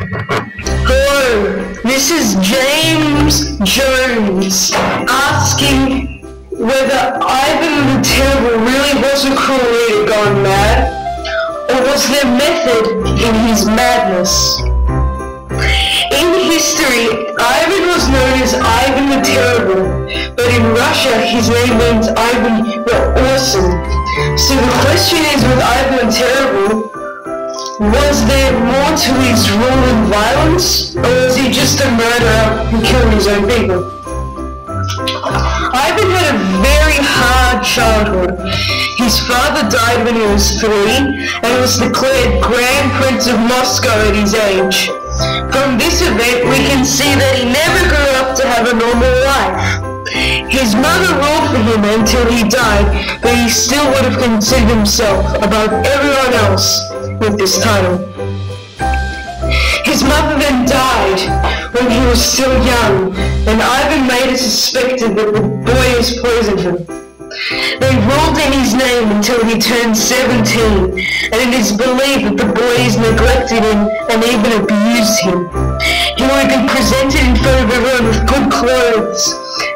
Hello, this is James Jones asking whether Ivan the Terrible really was a cruel leader gone mad, or was there method in his madness? In history, Ivan was known as Ivan the Terrible, but in Russia his name means Ivan the Awesome. So the question is, with Ivan the Terrible, was there more to his rule than violence, or was he just a murderer who killed his own people? Ivan had a very hard childhood. His father died when he was 3 and was declared Grand Prince of Moscow at his age. From this event we can see that he never grew up to have a normal life. His mother ruled for him until he died, but he still would have considered himself above everyone else with this title. His mother then died when he was still young, and Ivan made it suspected that the boy has poisoned him. They ruled in his name until he turned 17, and it is believed that the boys neglected him and even abused him. He would have been presented in front of everyone with good clothes,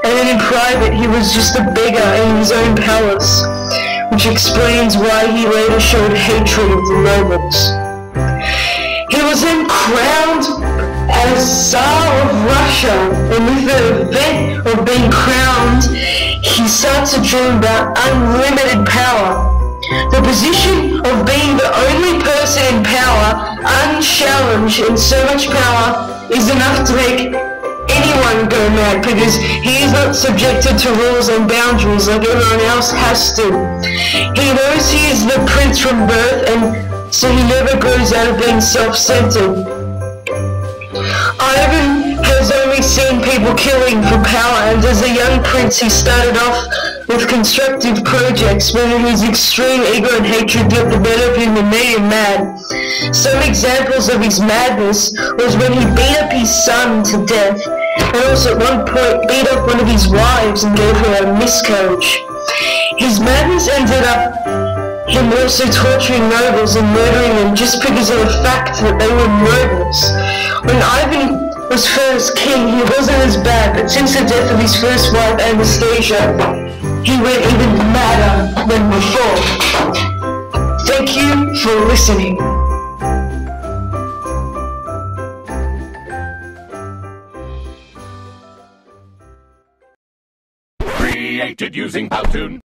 and then in private he was just a beggar in his own palace, which explains why he later showed hatred of the nobles. He was then crowned as Tsar of Russia, and with the event of being crowned, he starts to dream about unlimited power. The position of being the only person in power, unchallenged, and so much power is enough to make anyone go mad, because he is not subjected to rules and boundaries like everyone else has to. He knows he is the prince from birth, and so he never grows out of being self-centered. Ivan has only seen people killing for power, and as a young prince he started off with constructive projects, but his extreme ego and hatred got the better of him and made him mad. Some examples of his madness was when he beat up his son to death, and also at one point beat up one of his wives and gave her a miscarriage. His madness ended up him also torturing nobles and murdering them just because of the fact that they were nobles. When Ivan was first king, he wasn't as bad, but since the death of his first wife, Anastasia, he went even madder than before. Thank you for listening. Created using Powtoon.